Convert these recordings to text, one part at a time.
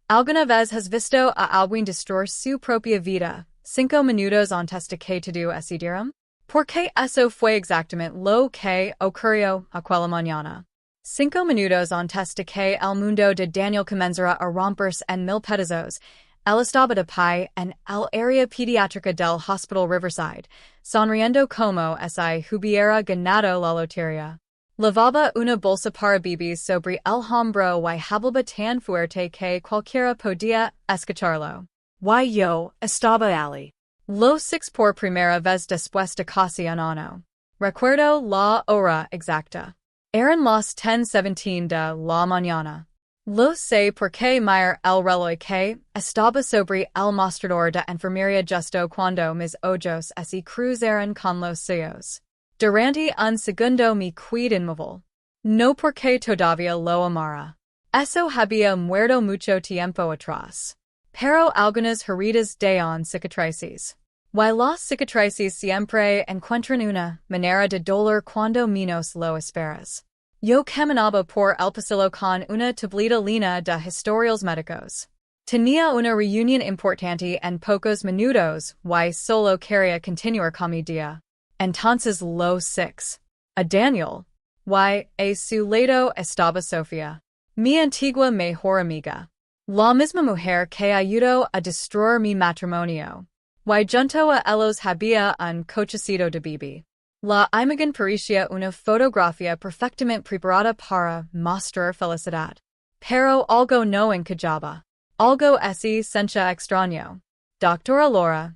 Alguna vez has visto a alguien destruir su propia vida, 5 minutos antes de que todo decidiera? Porque eso fue exactamente lo que ocurrió aquella mañana. 5 minutos antes de que el mundo de Daniel comenzara a romperse en mil pedazos, él estaba de pie en el área pediátrica del Hospital Riverside, sonriendo como si hubiera ganado la lotería. Lavaba una bolsa para bebés sobre el hombro y hablaba tan fuerte que cualquiera podía escucharlo. Y yo estaba allí. Los 6 por primera vez después de casi un año. Recuerdo la hora exacta. Eran las 10:17 de la mañana. Lo sé porque mira el reloj que estaba sobre el mostrador de enfermería justo cuando mis ojos se cruzaron con los suyos. Durante un segundo me quedé inmóvil. No porque todavía lo amara. Eso había muerto mucho tiempo atrás. Pero algunas heridas dan cicatrices. Y las cicatrices siempre encuentran una manera de dolor cuando menos lo esperas. Yo caminaba por el pasillo con una tablita llena de historiales médicos. Tenía una reunión importante en pocos minutos y solo quería continuar con mi día. Entonces los 6. A Daniel. Y a su lado estaba Sofía. Mi antigua mejor amiga. La misma mujer que ayudó a destruir mi matrimonio. Y junto a ellos había un cochecito de bebé. La imagen parecía una fotografía perfectamente preparada para mostrar felicidad. Pero algo no encajaba. Algo se sentía extraño. Doctora Laura,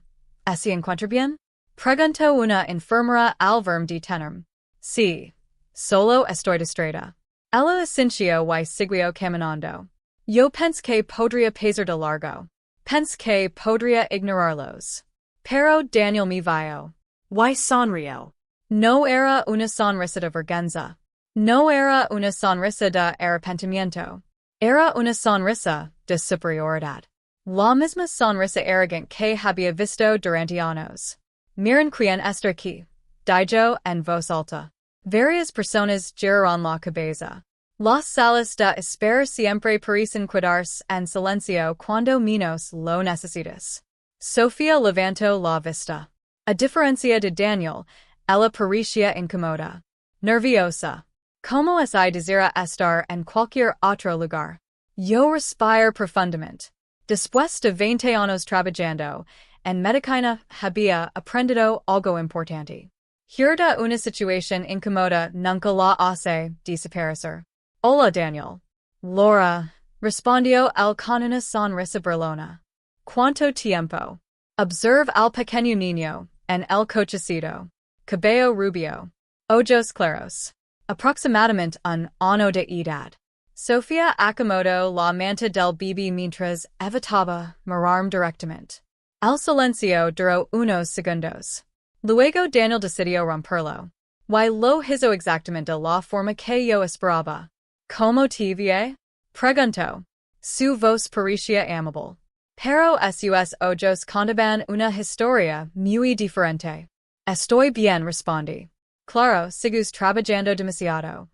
¿se encuentra bien? Preguntó una enfermera al verme detenerme. Sí. Solo estoy distraída. Ella asintió y siguió caminando. Yo pensé que podría pasar de largo. Pensé que podría ignorarlos. Pero Daniel me vio. Y sonrió. No era una sonrisa de vergüenza. No era una sonrisa de arrepentimiento. Era una sonrisa de superioridad. La misma sonrisa arrogante que había visto durante años. Miren quién está aquí. Dijo en voz alta. Varias personas giraron la cabeza. Las salas de espera siempre parecen quedarse en silencio cuando menos lo necesitas. Sofía levantó la vista. A diferencia de Daniel, ella parecía incómoda. Nerviosa. Como si desira estar en cualquier otro lugar. Yo respiré profundamente. Después de 20 años trabajando, en medicina había aprendido algo importante. Hirda una situación incómoda nunca la hace desaparecer. Hola Daniel. Laura, respondió él con una sonrisa burlona. ¿Cuánto tiempo? Observe al pequeño niño, en el cochecito. Cabello rubio. Ojos claros. Aproximadamente un año de edad. Sofía acomodó la manta del bebé mientras evitaba mirarme directamente. El silencio duró unos segundos. Luego Daniel decidió romperlo. Y lo hizo exactamente la forma que yo esperaba. ¿Cómo te vi? Preguntó. Su voz parecía amable. Pero sus ojos contaban una historia muy diferente. Estoy bien, respondí. Claro, sigues trabajando demasiado.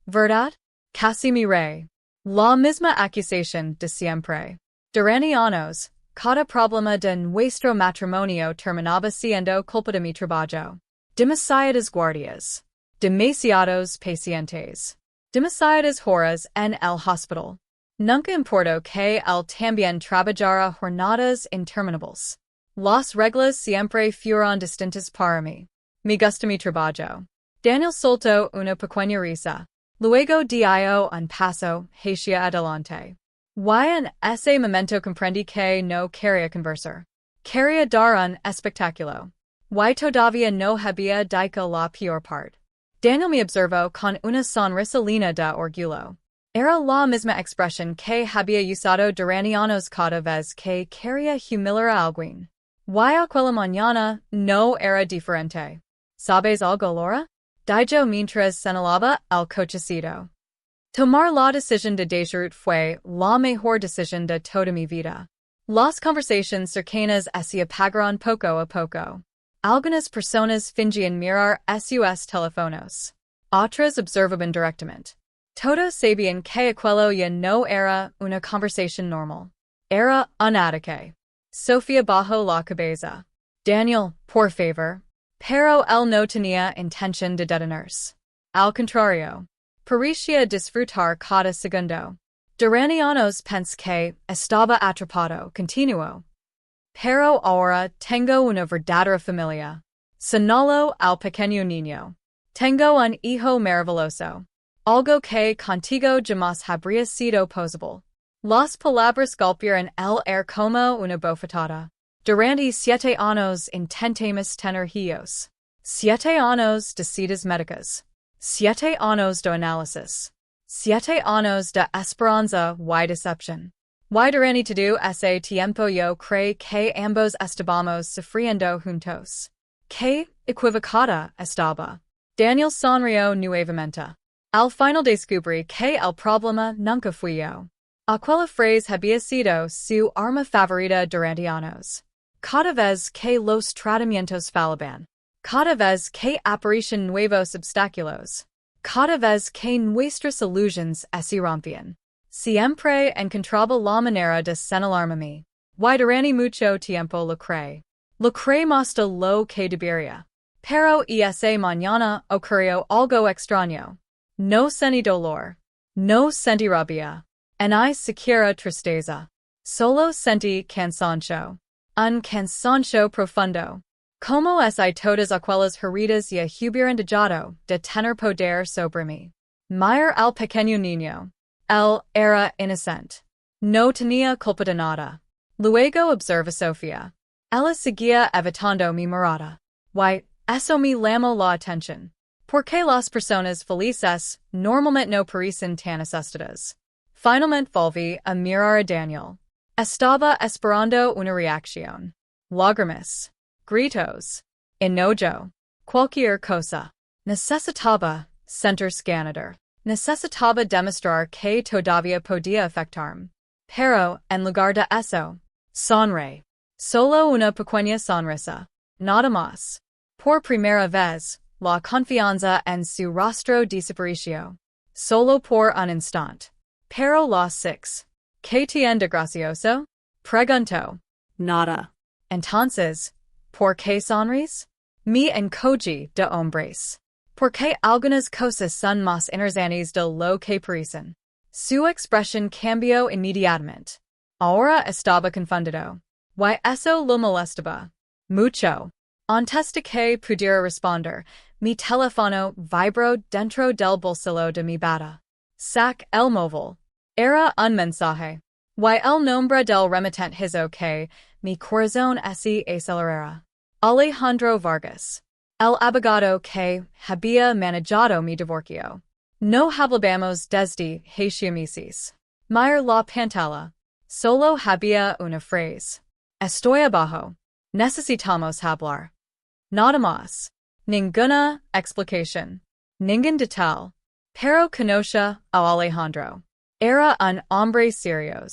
¿Verdad? Casi miré. La misma acusación de siempre. Durante años, cada problema de nuestro matrimonio terminaba siendo culpa de mi trabajo. Demasiadas guardias. Demasiados pacientes. Demasiadas horas en el hospital. Nunca importó que él también trabajara jornadas interminables. Las reglas siempre fueron distintas para mí. Me gusta mi trabajo. Daniel soltó una pequeña risa. Luego dio un paso hacia adelante. Y en ese momento comprendí que no quería conversar. Quería dar un espectáculo. Y todavía no había dicho la peor parte. Daniel me observó con una sonrisa llena de orgullo. Era la misma expresión que había usado durante años cada vez que quería humillar a alguien. Y aquella mañana no era diferente. ¿Sabes algo, Laura? Dijo mientras señalaba el cochecito. Tomar la decisión de dejar fue la mejor decisión de toda mi vida. Las conversaciones cercanas se apagaron poco a poco. Algunas personas fingían mirar sus teléfonos. Otras observaban directamente. Todos sabían que aquello ya no era una conversación normal. Era unadique. Sofia bajo la cabeza. Daniel, por favor. Pero él no tenía intención de detenerse. Al contrario. Parecía disfrutar cada segundo. Durante años pensé que estaba atrapado, continuó. Pero ahora tengo una verdadera familia. Señaló al pequeño niño. Tengo un hijo maravilloso. Algo que contigo jamás habría sido posible. Las palabras golpearon el aire como una bofetada. Durante 7 años intentamos tener hijos. 7 años de citas médicas. 7 años de análisis. 7 años de esperanza y decepción. Y durante todo ese tiempo yo creí que ambos estábamos sufriendo juntos. Que equivocada estaba. Daniel sonrió nuevamente. Al final descubrí que el problema nunca fui yo. Aquella frase había sido su arma favorita durante años. Cada vez que los tratamientos fallaban. Cada vez que aparecían nuevos obstáculos. Cada vez que nuestras ilusiones se rompían. Siempre encontraba la manera de señalarme. Y durante mucho tiempo lo creí. Lo creí más de lo que debería. Pero esa mañana ocurrió algo extraño. No sentí dolor. No sentí rabia. Ni siquiera tristeza. Solo sentí cansancio. Un cansancio profundo. Como si todas aquellas heridas ya hubieran dejado de tener poder sobre mí. Mirar al pequeño niño. Él era inocente. No tenía culpa de nada. Luego observé a Sofía. Ella seguía evitando mi mirada. Y eso me llamó la atención. Porque las personas felices normalmente no parecen tan asustadas. Finalmente volví a mirar a Daniel. Estaba esperando una reacción. Lágrimas. Gritos. Enojo. Cualquier cosa. Necesitaba sentir ganador. Necesitaba demostrar que todavía podía afectarme. Pero, en lugar de eso, sonreí. Solo una pequeña sonrisa. Nada más. Por primera vez, la confianza en su rostro desapareció. Solo por un instante. Pero las 6. ¿Qué tiene de gracioso? Preguntó. Nada. Entonces, ¿por qué sonríes? Me encogí de hombres. Porque algunas cosas son más interesantes de lo que parecen. Su expresión cambió inmediatamente. Ahora estaba confundido. Y eso lo molestaba. Mucho. Antes de que pudiera responder, mi teléfono vibró dentro del bolsillo de mi bata. Sac el móvil. Era un mensaje. Y el nombre del remitente hizo que mi corazón se acelerara. Alejandro Vargas. El abogado que había manejado mi divorcio. No hablamos desde hace meses. Mirar la pantalla. Solo había una frase. Estoy abajo. Necesitamos hablar. Nada más. Ninguna explicación. Ningún detalle. Pero conocía a Alejandro. Era un hombre serio.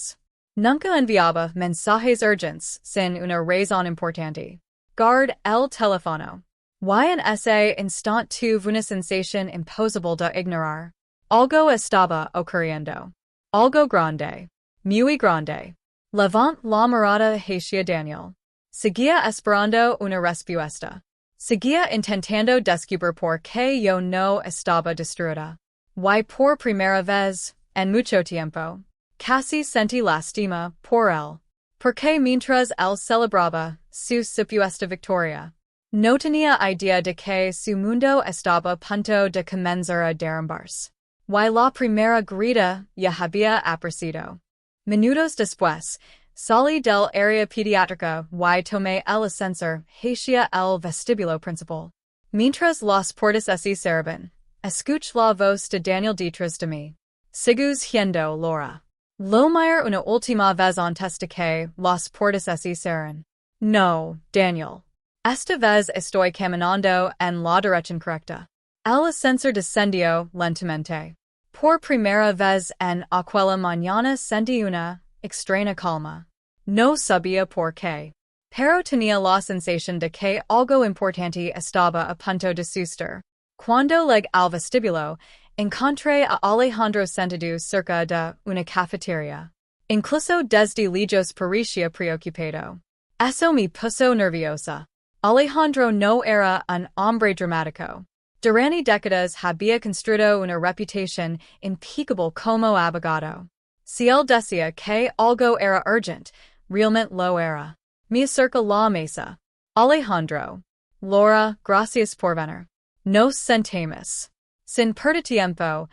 Nunca enviaba mensajes urgentes sin una razón importante. Guard el teléfono. Y en ese instante tuve una sensación imposible de ignorar. Algo estaba ocurriendo. Algo grande. Muy grande. Levant la mirada hacia Daniel. Seguía esperando una respuesta. Seguía intentando descubrir por qué yo no estaba destruida. Y por primera vez, en mucho tiempo, casi sentí lástima por él. Porque mientras él celebraba su supuesta victoria, no tenía idea de que su mundo estaba a punto de comenzar a derrumbarse. Y la primera grita ya había aparecido. Minutos después, salí del área pediátrica y tomé el ascensor hacia el vestíbulo principal. Mientras las puertas se cerraban, escuché la voz de Daniel detrás de mí. ¿Sigues yendo, Laura? Lo miré una última vez antes de que las puertas se cerraran. No, Daniel. Esta vez estoy caminando en la dirección correcta. El ascensor descendió lentamente. Por primera vez en aquella mañana sentí una extraña calma. No sabía por qué. Pero tenía la sensación de que algo importante estaba a punto de suceder. Cuando llegué al vestíbulo, encontré a Alejandro sentado cerca de una cafetería. Incluso desde lejos parecía preocupado. Eso me puso nerviosa. Alejandro no era un hombre dramático. Durante décadas había construido una reputación impeccable como abogado. Si él decía que algo era urgent, realmente lo era. Me acerca la mesa. Alejandro. Laura, gracias por venir. Nos sentamos. Sin perder tiempo,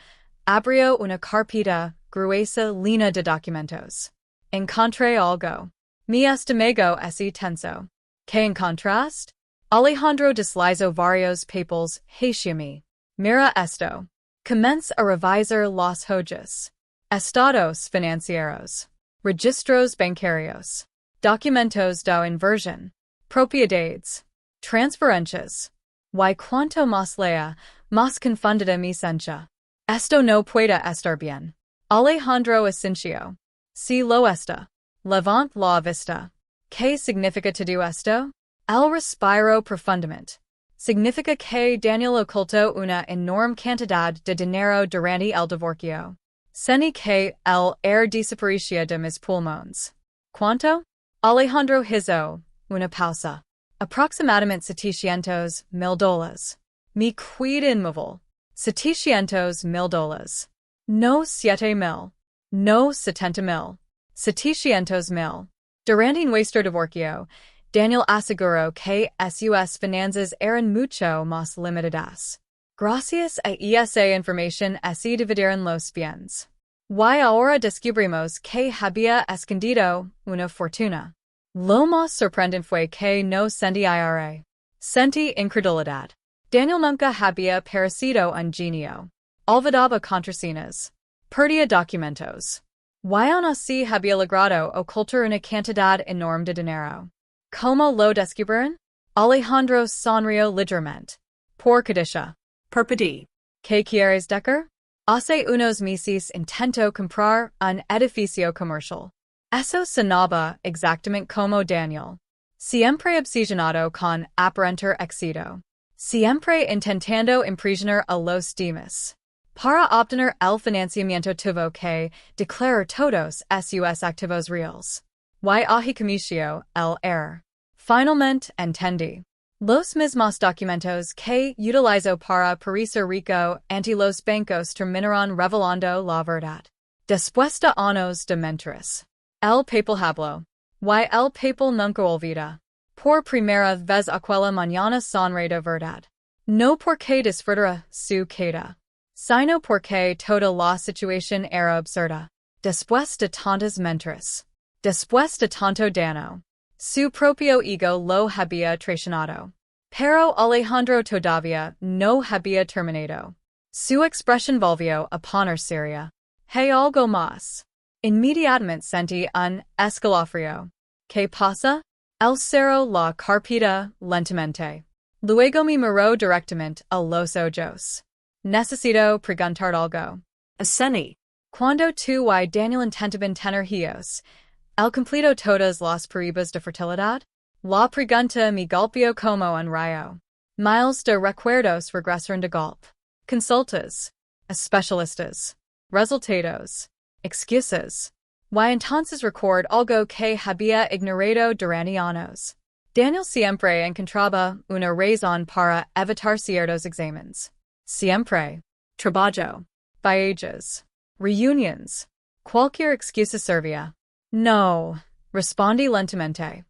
abrió una carpeta gruesa llena de documentos. Encontré algo. Mi estómago es tenso. ¿Qué encontraste? Alejandro deslizó varios papeles hacia mí. Mira esto. Comienza a revisar los hojas. Estados financieros. Registros bancarios. Documentos de inversión. Propiedades. Transferencias. Y cuanto más lea, más confundida me sentía. Esto no puede estar bien. Alejandro asintió. Si lo está. Levant la vista. ¿Qué significa todo esto? Él respiró profundamente. Significa que Daniel ocultó una enorme cantidad de dinero durante el divorcio. Sentí que él desaparecía de mis pulmones. ¿Cuánto? Alejandro hizo una pausa. Aproximadamente $700,000. Mi quid inmóvil. $700,000. No 7,000. No 70,000. $700,000. Durante nuestro divorcio, Daniel aseguró que sus finanzas eran mucho más limitadas. Gracias a esa información se dividieron los bienes. Y ahora descubrimos que había escondido una fortuna. Lo más sorprendente fue que no sentí ira. Sentí incredulidad. Daniel nunca había parecido un genio. Olvidaba contraseñas. Perdía documentos. Y aún así había logrado ocultar una cantidad enorme de dinero. ¿Cómo lo descubrieron? Alejandro sonrió ligeramente. Por codicia. Perpedi. ¿Qué quieres decir? Hace unos meses intentó comprar un edificio comercial. Eso sonaba exactamente como Daniel. Siempre obsesionado con aparentar éxito. Siempre intentando impresionar a los demás. Para obtener el financiamiento tuvo que declarar todos sus activos reales. Y ahí cometió el error. Finalmente entendí. Los mismos documentos que utilizó para parecer rico ante los bancos terminaron revelando la verdad. Después de años de mentiras. El papel habló. Y el papel nunca olvida. Por primera vez aquella mañana sonreí de verdad. No porque disfrutara su queda, sino porque toda la situación era absurda. Después de tantas mentiras. Después de tanto daño. Su propio ego lo había traicionado. Pero Alejandro todavía no había terminado. Su expresión volvió a poner seria. Hay algo más. Inmediatamente sentí un escalofrío. ¿Qué pasa? Él cerró la carpeta lentamente. Luego me miró directamente a los ojos. Necesito preguntar algo. Aseni. Cuando tú y Daniel intentaban tener hijos, ¿él completó todas las pruebas de fertilidad? La pregunta me golpeó como un rayo. Miles de recuerdos regresaron de golpe. Consultas. Especialistas. Resultados. Excusas. Y entonces record algo que había ignorado durante años. Daniel siempre encontraba una razón para evitar ciertos exámenes. Siempre. Trabajo. Viajes. Reunions. Cualquier excusa servía. No. Respondí lentamente.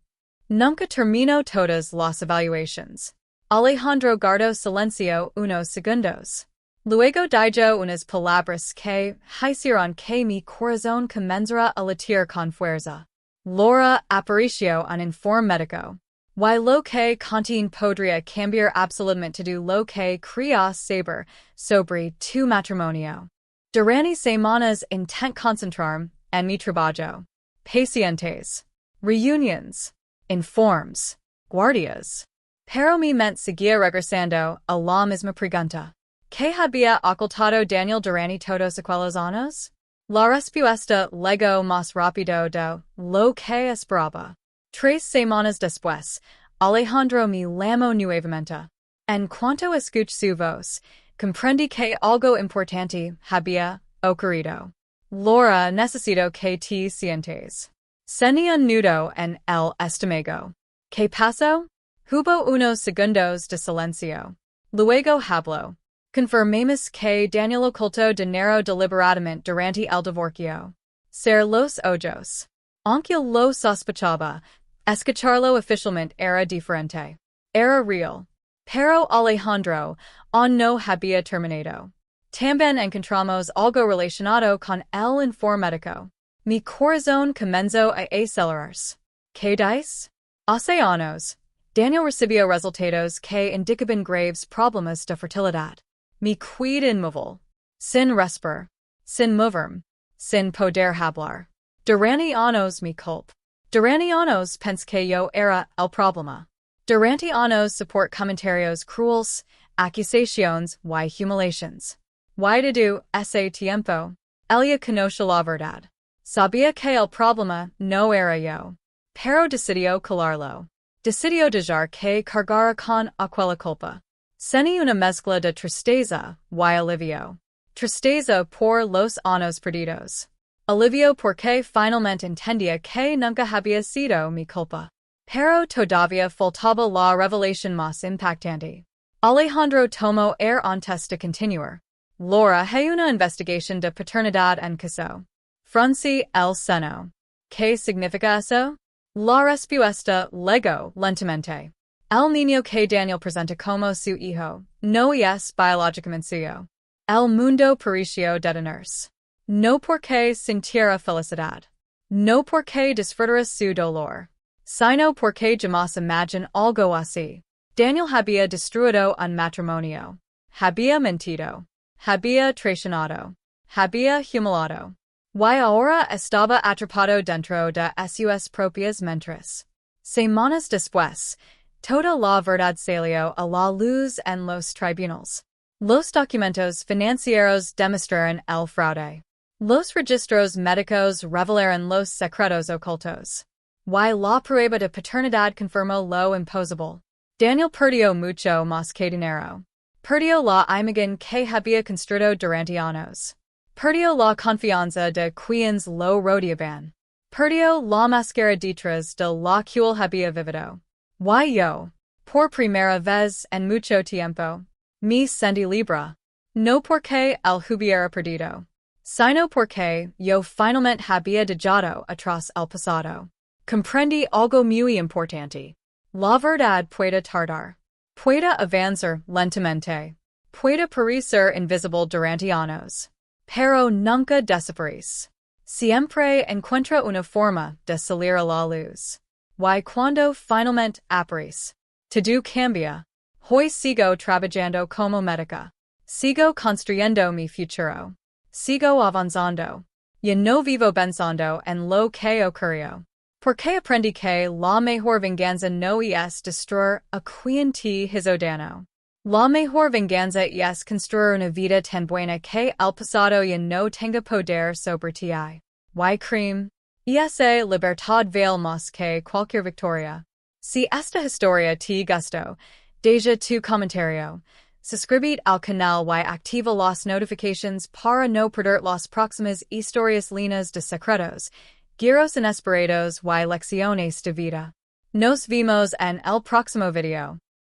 Nunca terminó todas las evaluations. Alejandro guardó silencio unos segundos. Luego dijo unas palabras que hicieron que mi corazón comenzara a latir con fuerza. Laura apareció un informe médico. Y lo que contiene podría cambiar absolutamente todo lo que creía saber sobre tu matrimonio. Durante semanas intenté concentrarme en mi trabajo. Pacientes. Reunions. Informes. Guardias. Pero mi mente seguía regresando a la misma pregunta. ¿Qué había ocultado Daniel durante todos aquellos años? La respuesta llegó más rápido de lo que esperaba. 3 semanas después, Alejandro me llamó nuevamente. En cuanto escuché su voz, comprendí que algo importante había ocurrido. Laura necesito que te sientes. Senia nudo en el estómago. ¿Qué pasó? Hubo unos segundos de silencio. Luego hablo. Confirmamos que Daniel ocultó dinero deliberadamente durante el divorcio. Ser los ojos. Aunque lo sospechaba, escucharlo oficialmente era diferente. Era real. Pero Alejandro aún no había terminado. También encontramos algo relacionado con el informe médico. Mi corazón comenzó a acelerarse. ¿Qué dice? Hace años, Daniel recibió resultados que indicaban graves problemas de fertilidad. Mi quid inmóvil. Sin respirar. Sin moverme. Sin poder hablar. Durante años mi culpa. Durante años pensé que yo era el problema. Durante años support comentarios cruels, acusaciones y humiliaciones. Y desde ese tiempo, ella conoce la verdad. Sabía que el problema no era yo. Pero decidió calarlo. Decidió dejar que cargara con aquella culpa. Sentí una mezcla de tristeza y alivio. Tristeza por los años perdidos. Alivio porque finalmente entendía que nunca había sido mi culpa. Pero todavía faltaba la revelación más impactante. Alejandro tomó antes de continuar. Laura hay una investigación de paternidad en caso. Fruncí el seno. ¿Qué significa eso? La respuesta llegó lentamente. El niño que Daniel presenta como su hijo no es biológicamente suyo. El mundo pareció detenerse. No porque sintiera felicidad. No porque disfrutara su dolor. Sino porque jamás imaginó algo así. Daniel había destruido un matrimonio. Había mentido. Había traicionado. Había humillado. Y ahora estaba atrapado dentro de sus propias mentes. Semanas después, toda la verdad salió a la luz en los tribunales. Los documentos financieros demostraron el fraude. Los registros médicos revelaron los secretos ocultos. Y la prueba de paternidad confirmó lo imposible. Daniel perdió mucho más que dinero. Perdió la imagen que había construido durante años. Perdió la confianza de quienes lo rodeaban. Perdió la máscara detrás de la cual había vivido. Y yo, por primera vez en mucho tiempo, me sentí libre. No porque él hubiera perdido, sino porque yo finalmente había dejado atrás el pasado. Comprendí algo muy importante. La verdad puede tardar. Puede avanzar lentamente. Puede parecer invisible durante años. Pero nunca desaparece. Siempre encuentra una forma de salir a la luz. Y cuando finalmente aparece, todo cambia. Hoy sigo trabajando como médica. Sigo construyendo mi futuro. Sigo avanzando. Ya no vivo pensando en lo que ocurrió. Porque aprendí que la mejor venganza no es destruir a quien te hizo daño. La mejor venganza es construir una vida tan buena que el pasado ya no tenga poder sobre ti. Y crime. Esa libertad vale más que cualquier victoria. Si esta historia te gustó, deja tu comentario. Suscríbete al canal y activa las notifications para no perder las próximas historias llenas de secretos, giros inesperados y lecciones de vida. Nos vemos en el próximo video.